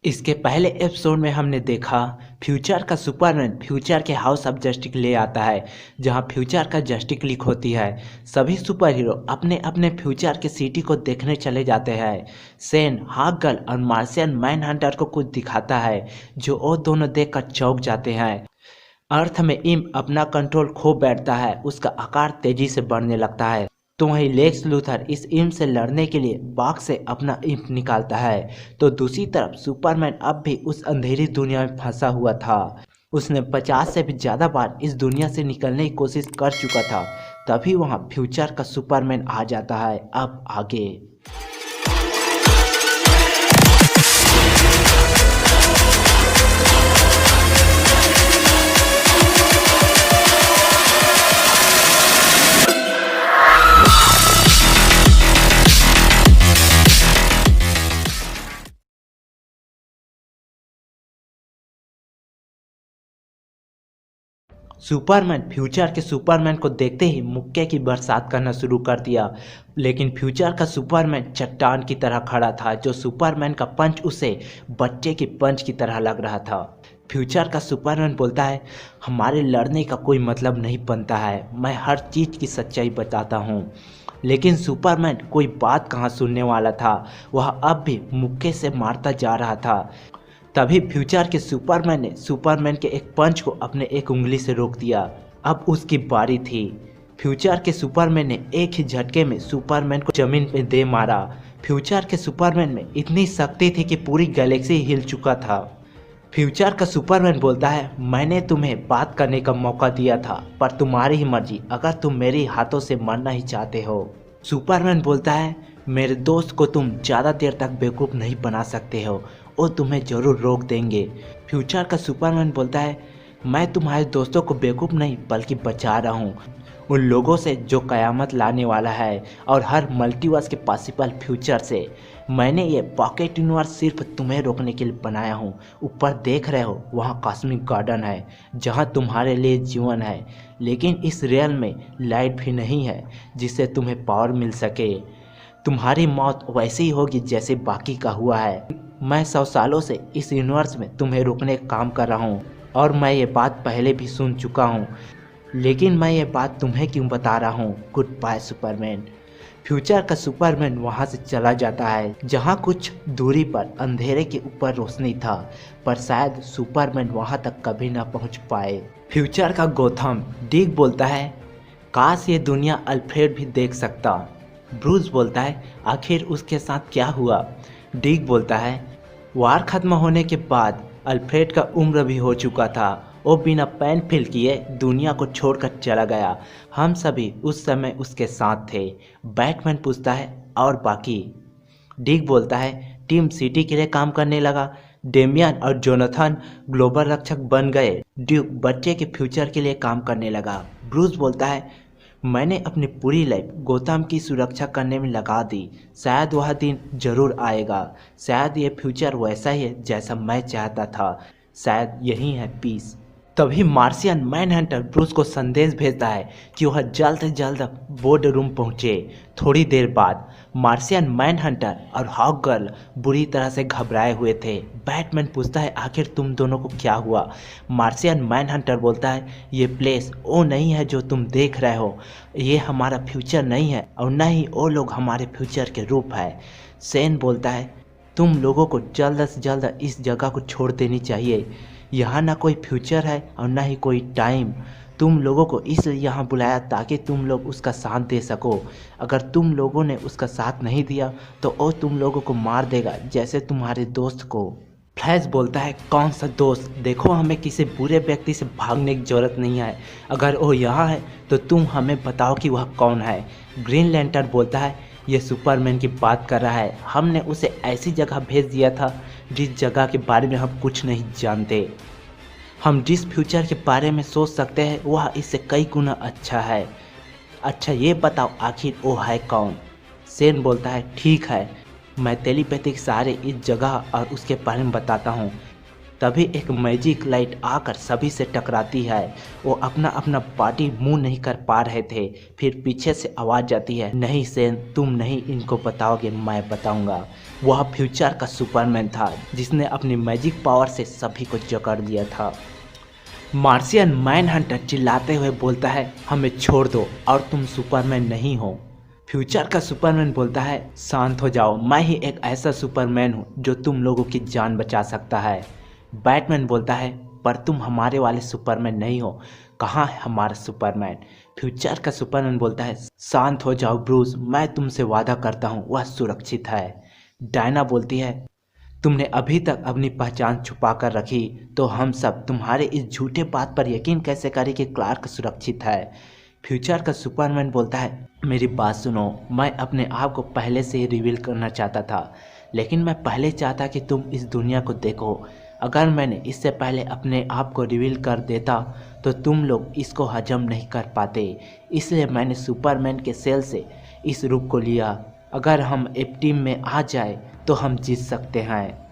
इसके पहले एपिसोड में हमने देखा फ्यूचर का सुपरमैन फ्यूचर के हाउस ऑफ जस्टिस ले आता है, जहां फ्यूचर का जस्टिस लीक होती है। सभी सुपर हीरो अपने अपने फ्यूचर के सिटी को देखने चले जाते हैं। सेन हाक गर्ल और मार्शियन मैन हंटर को कुछ दिखाता है, जो वो दोनों देखकर चौंक जाते हैं। अर्थ में इम अपना कंट्रोल खो बैठता है, उसका आकार तेजी से बढ़ने लगता है। तो वहीं लेक्स लूथर इस इम से लड़ने के लिए बाग से अपना इम निकालता है। तो दूसरी तरफ सुपरमैन अब भी उस अंधेरी दुनिया में फंसा हुआ था। उसने 50 से भी ज़्यादा बार इस दुनिया से निकलने की कोशिश कर चुका था। तभी वहां फ्यूचर का सुपरमैन आ जाता है। अब आगे सुपरमैन फ्यूचर के सुपरमैन को देखते ही मुक्के की बरसात करना शुरू कर दिया। लेकिन फ्यूचर का सुपरमैन चट्टान की तरह खड़ा था, जो सुपरमैन का पंच उसे बच्चे की पंच की तरह लग रहा था। फ्यूचर का सुपरमैन बोलता है, हमारे लड़ने का कोई मतलब नहीं बनता है, मैं हर चीज़ की सच्चाई बताता हूँ। लेकिन सुपरमैन कोई बात कहाँ सुनने वाला था, वह अब भी मुक्के से मारता जा रहा था। तभी फ्यूचर के सुपरमैन ने सुपरमैन के एक पंच को अपने एक उंगली से रोक दिया। अब उसकी बारी थी। फ्यूचर के सुपरमैन ने एक ही झटके में सुपरमैन को जमीन पे दे मारा। फ्यूचर के सुपरमैन में इतनी शक्ति थी कि पूरी गैलेक्सी हिल चुका था। फ्यूचर का सुपरमैन बोलता है, मैंने तुम्हें बात करने का मौका दिया था, पर तुम्हारी ही मर्जी, अगर तुम मेरे हाथों से मरना ही चाहते हो। सुपरमैन बोलता है, मेरे दोस्त को तुम ज़्यादा देर तक बेवकूफ़ नहीं बना सकते हो, वो तुम्हें ज़रूर रोक देंगे। फ्यूचर का सुपरमैन बोलता है, मैं तुम्हारे दोस्तों को बेवकूफ़ नहीं बल्कि बचा रहा हूँ, उन लोगों से जो क़यामत लाने वाला है, और हर मल्टीवर्स के पॉसिबल फ्यूचर से। मैंने ये पॉकेट यूनिवर्स सिर्फ तुम्हें रोकने के लिए बनाया हूँ। ऊपर देख रहे हो, वहाँ कॉस्मिक गार्डन है, जहाँ तुम्हारे लिए जीवन है। लेकिन इस रियल में लाइट भी नहीं है जिससे तुम्हें पावर मिल सके। तुम्हारी मौत वैसे ही होगी जैसे बाकी का हुआ है। मैं 100 सालों से इस यूनिवर्स में तुम्हें रोकने का काम कर रहा हूँ, और मैं ये बात पहले भी सुन चुका हूँ, लेकिन मैं ये बात तुम्हें क्यों बता रहा हूँ। Good bye Superman. फ्यूचर का सुपरमैन वहाँ से चला जाता है, जहाँ कुछ दूरी पर अंधेरे के ऊपर रोशनी था, पर शायद सुपरमैन वहाँ तक कभी ना पहुँच पाए। फ्यूचर का गोथम डिक बोलता है, काश ये दुनिया अल्फ्रेड भी देख सकता। ब्रूस बोलता है, आखिर उसके साथ क्या हुआ। डिक बोलता है, वार खत्म होने के बाद अल्फ्रेड का उम्र भी हो चुका था, वो बिना पैन फील किए दुनिया को छोड़कर चला गया। हम सभी उस समय उसके साथ थे। बैटमैन पूछता है, और बाकी। डिक बोलता है, टीम सिटी के लिए काम करने लगा। डेमियन और जोनाथन ग्लोबल रक्षक बन गए। ड्यूक बच्चे के फ्यूचर के लिए काम करने लगा। ब्रूस बोलता है, मैंने अपनी पूरी लाइफ गोथम की सुरक्षा करने में लगा दी। शायद वह दिन जरूर आएगा। शायद ये फ्यूचर वैसा ही है जैसा मैं चाहता था। शायद यही है पीस। तभी मार्शियन मैनहंटर ब्रूस को संदेश भेजता है कि वह जल्द से जल्द बोर्ड रूम पहुँचे। थोड़ी देर बाद मार्शियन मैनहंटर और हॉक गर्ल बुरी तरह से घबराए हुए थे। बैटमैन पूछता है, आखिर तुम दोनों को क्या हुआ। मार्शियन मैनहंटर बोलता है, ये प्लेस वो नहीं है जो तुम देख रहे हो, ये हमारा फ्यूचर नहीं है, और न ही वो लोग हमारे फ्यूचर के रूप है। सेन बोलता है, तुम लोगों को जल्द से जल्द इस जगह को छोड़ देनी चाहिए। यहाँ ना कोई फ्यूचर है और ना ही कोई टाइम। तुम लोगों को इसलिए यहाँ बुलाया ताकि तुम लोग उसका साथ दे सको। अगर तुम लोगों ने उसका साथ नहीं दिया तो वो तुम लोगों को मार देगा, जैसे तुम्हारे दोस्त को। फ्लैश बोलता है, कौन सा दोस्त, देखो हमें किसी बुरे व्यक्ति से भागने की जरूरत नहीं है। अगर वो यहाँ है तो तुम हमें बताओ कि वह कौन है। ग्रीन लैंटर्न बोलता है, ये सुपरमैन की बात कर रहा है। हमने उसे ऐसी जगह भेज दिया था जिस जगह के बारे में हम कुछ नहीं जानते। हम जिस फ्यूचर के बारे में सोच सकते हैं वह इससे कई गुना अच्छा है। अच्छा ये बताओ, आखिर वो है कौन। सेन बोलता है, ठीक है, मैं टेलीपैथिक सहारे इस जगह और उसके बारे में बताता हूँ। तभी एक मैजिक लाइट आकर सभी से टकराती है। वो अपना अपना पार्टी मूव नहीं कर पा रहे थे। फिर पीछे से आवाज़ आती है, नहीं सेन, तुम नहीं इनको बताओगे, मैं बताऊंगा। वह फ्यूचर का सुपरमैन था जिसने अपनी मैजिक पावर से सभी को जकड़ लिया था। मार्शियन मैन हंटर चिल्लाते हुए बोलता है, हमें छोड़ दो और तुम सुपरमैन नहीं हो। फ्यूचर का सुपरमैन बोलता है, शांत हो जाओ, मैं ही एक ऐसा सुपरमैन हूँ जो तुम लोगों की जान बचा सकता है। बैटमैन बोलता है, पर तुम हमारे वाले सुपरमैन नहीं हो, कहाँ है हमारा सुपरमैन। फ्यूचर का सुपरमैन बोलता है, शांत हो जाओ ब्रूस, मैं तुमसे वादा करता हूँ वह सुरक्षित है। डायना बोलती है, तुमने अभी तक अपनी पहचान छुपा कर रखी तो हम सब तुम्हारे इस झूठे बात पर यकीन कैसे करें कि क्लार्क सुरक्षित है। फ्यूचर का सुपरमैन बोलता है, मेरी बात सुनो, मैं अपने आप को पहले से ही रिवील करना चाहता था, लेकिन मैं पहले चाहता कि तुम इस दुनिया को देखो। अगर मैंने इससे पहले अपने आप को रिवील कर देता तो तुम लोग इसको हजम नहीं कर पाते, इसलिए मैंने सुपरमैन के सेल से इस रूप को लिया। अगर हम एक टीम में आ जाए तो हम जीत सकते हैं।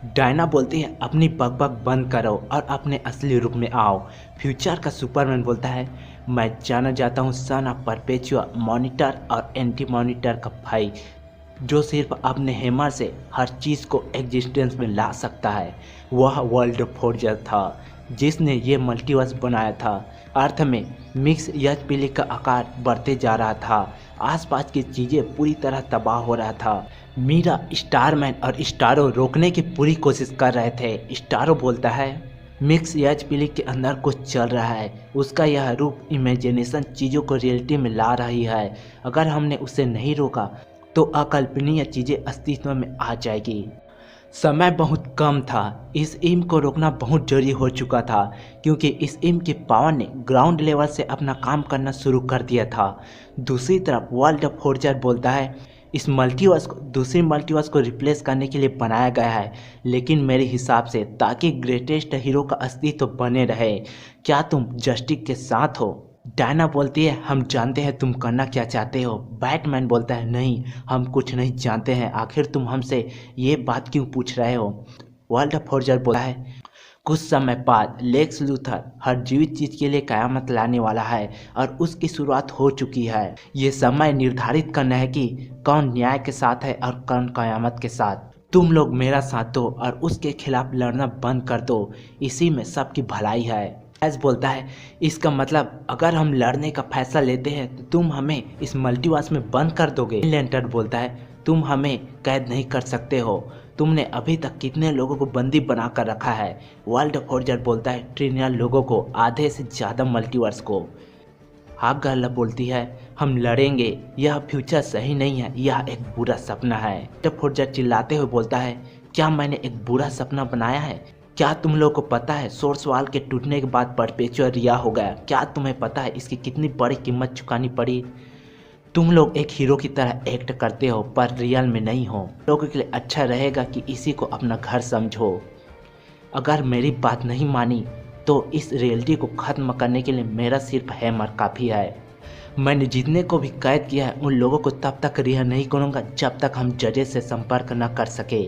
डायना बोलती है, अपनी बकबक बंद करो और अपने असली रूप में आओ। फ्यूचर का सुपरमैन बोलता है, मैं जाना जाता हूँ सन ऑफ परपेचुआ, मॉनिटर और एंटी मॉनिटर का भाई, जो सिर्फ अपने हैमर से हर चीज़ को एग्जिस्टेंस में ला सकता है। वह वर्ल्ड फोर्जर था जिसने ये मल्टीवर्स बनाया था। अर्थ में मिक्स यज पीली का आकार बढ़ते जा रहा था, आसपास की चीज़ें पूरी तरह तबाह हो रहा था। मीरा, स्टारमैन और स्टारो रोकने की पूरी कोशिश कर रहे थे। स्टारो बोलता है, मिक्स यज पीली के अंदर कुछ चल रहा है, उसका यह रूप इमेजिनेशन चीज़ों को रियलिटी में ला रही है। अगर हमने उसे नहीं रोका तो अकल्पनीय चीज़ें अस्तित्व में आ जाएगी। समय बहुत कम था, इस इम को रोकना बहुत जरूरी हो चुका था क्योंकि इस इम की पावर ने ग्राउंड लेवल से अपना काम करना शुरू कर दिया था। दूसरी तरफ वर्ल्ड फोर्जर बोलता है, इस मल्टीवर्स को दूसरी मल्टीवर्स को रिप्लेस करने के लिए बनाया गया है, लेकिन मेरे हिसाब से ताकि ग्रेटेस्ट हीरो का अस्तित्व बने रहे। क्या तुम जस्टिस के साथ हो? डायना बोलती है, हम जानते हैं तुम करना क्या चाहते हो। बैटमैन बोलता है, नहीं, हम कुछ नहीं जानते हैं, आखिर तुम हमसे ये बात क्यों पूछ रहे हो। वर्ल्ड फोर्जर बोलता है, कुछ समय बाद लेक्स लूथर हर जीवित चीज़ के लिए कयामत लाने वाला है और उसकी शुरुआत हो चुकी है। ये समय निर्धारित करना है कि कौन न्याय के साथ है और कौन कयामत के साथ। तुम लोग मेरा साथ दो और उसके खिलाफ लड़ना बंद कर दो, इसी में सबकी भलाई है। एस बोलता है, इसका मतलब अगर हम लड़ने का फैसला लेते हैं तो तुम हमें इस मल्टीवर्स में बंद कर दोगे। लैंटर्न बोलता है, तुम हमें कैद नहीं कर सकते हो, तुमने अभी तक कितने लोगों को बंदी बना कर रखा है। वर्ल्ड फोर्जर बोलता है, ट्रिलियन लोगों को, आधे से ज़्यादा मल्टीवर्स को। हाक गर्ल बोलती है, हम लड़ेंगे, यह फ्यूचर सही नहीं है, यह एक बुरा सपना है। वर्ल्ड फोर्जर चिल्लाते हुए बोलता है, क्या मैंने एक बुरा सपना बनाया है? क्या तुम लोगों को पता है सोर्स वाल के टूटने के बाद परपेचुअल रिया हो गया? क्या तुम्हें पता है इसकी कितनी बड़ी कीमत चुकानी पड़ी? तुम लोग एक हीरो की तरह एक्ट करते हो पर रियल में नहीं हो। लोगों के लिए अच्छा रहेगा कि इसी को अपना घर समझो। अगर मेरी बात नहीं मानी तो इस रियलिटी को ख़त्म करने के लिए मेरा सिर्फ हैमर काफ़ी है। मैंने जितने को भी कैद किया है उन लोगों को तब तक रिहा नहीं करूँगा जब तक हम जजेस से संपर्क न कर सके।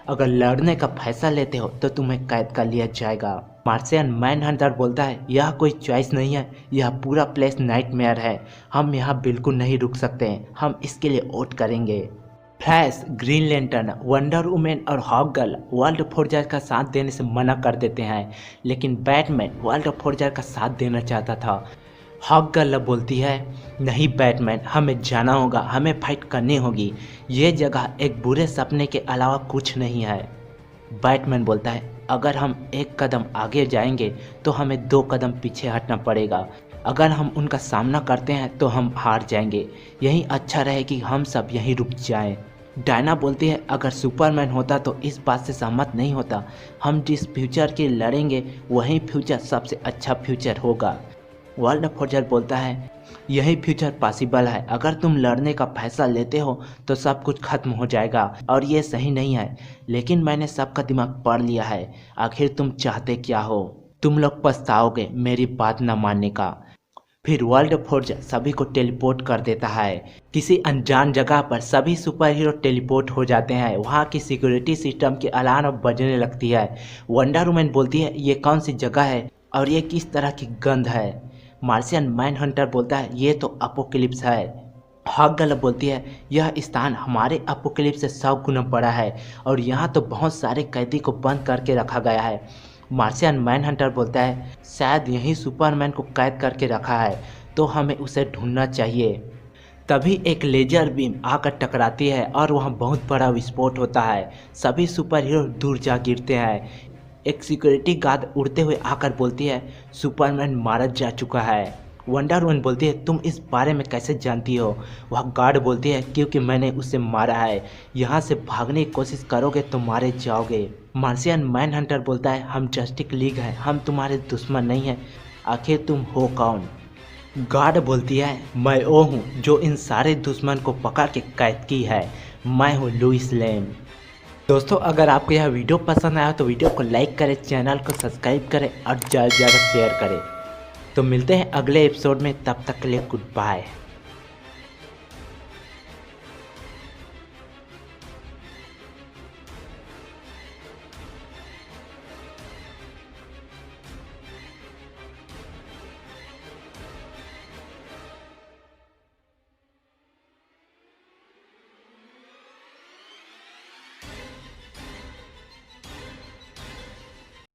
अगर लड़ने का फैसला लेते हो तो तुम्हें कैद कर लिया जाएगा। मार्शियन मैन हंटर बोलता है, यह कोई चॉइस नहीं है, यह पूरा प्लेस नाइटमेयर है, हम यहाँ बिल्कुल नहीं रुक सकते हैं, हम इसके लिए वोट करेंगे। Flash, green lantern, wonder women और हॉक गर्ल वर्ल्ड फोर्जर का साथ देने से मना कर देते हैं, लेकिन बैटमैन वर्ल्ड फोर्जर का साथ देना चाहता था। हॉक गर्ल बोलती है, नहीं बैटमैन, हमें जाना होगा, हमें फाइट करनी होगी, ये जगह एक बुरे सपने के अलावा कुछ नहीं है। बैटमैन बोलता है, अगर हम एक कदम आगे जाएंगे तो हमें 2 कदम पीछे हटना पड़ेगा, अगर हम उनका सामना करते हैं तो हम हार जाएंगे, यही अच्छा रहे कि हम सब यहीं रुक जाएं। डायना बोलती है, अगर सुपरमैन होता तो इस बात से सहमत नहीं होता, हम जिस फ्यूचर के लड़ेंगे वही फ्यूचर सबसे अच्छा फ्यूचर होगा। वर्ल्ड फोर्जर बोलता है, यही फ्यूचर पॉसिबल है, अगर तुम लड़ने का फैसला लेते हो तो सब कुछ खत्म हो जाएगा और ये सही नहीं है, लेकिन मैंने सबका दिमाग पढ़ लिया है, आखिर तुम चाहते क्या हो? तुम लोग पछताओगे मेरी बात न मानने का। फिर वर्ल्ड फोर्जर सभी को टेलीपोर्ट कर देता है। किसी अनजान जगह पर सभी सुपर हीरो टेलीपोर्ट हो जाते हैं। वहाँ की सिक्योरिटी सिस्टम की अलार्म बजने लगती है। वंडर वुमन बोलती है, ये कौन सी जगह है और ये किस तरह की गंध है? मार्शियन मैन हंटर बोलता है, ये तो अपोकलिप्स है। हॉक गर्ल बोलती है यह स्थान हमारे अपोकलिप्स से 100 गुना बड़ा है और यहाँ तो बहुत सारे कैदी को बंद करके रखा गया है। मार्शियन मैनहंटर बोलता है शायद यही सुपरमैन को कैद करके रखा है, तो हमें उसे ढूंढना चाहिए। तभी एक लेजर बीम आकर टकराती है और वहाँ बहुत बड़ा विस्फोट होता है। सभी सुपर हीरो दूर जा गिरते हैं। एक सिक्योरिटी गार्ड उड़ते हुए आकर बोलती है सुपरमैन मारा जा चुका है। वंडर वुमन बोलती है तुम इस बारे में कैसे जानती हो? वह गार्ड बोलती है क्योंकि मैंने उसे मारा है, यहाँ से भागने की कोशिश करोगे तो मारे जाओगे। मार्शियन मैनहंटर बोलता है हम जस्टिस लीग हैं, हम तुम्हारे दुश्मन नहीं हैं, आखिर तुम हो कौन? गार्ड बोलती है मैं वो हूँ जो इन सारे दुश्मन को पकड़ के कैद की है, मैं हूँ लुइस लेन। दोस्तों अगर आपको यह वीडियो पसंद आया तो वीडियो को लाइक करें, चैनल को सब्सक्राइब करें और ज़्यादा से ज़्यादा शेयर करें। तो मिलते हैं अगले एपिसोड में, तब तक के लिए गुड बाय।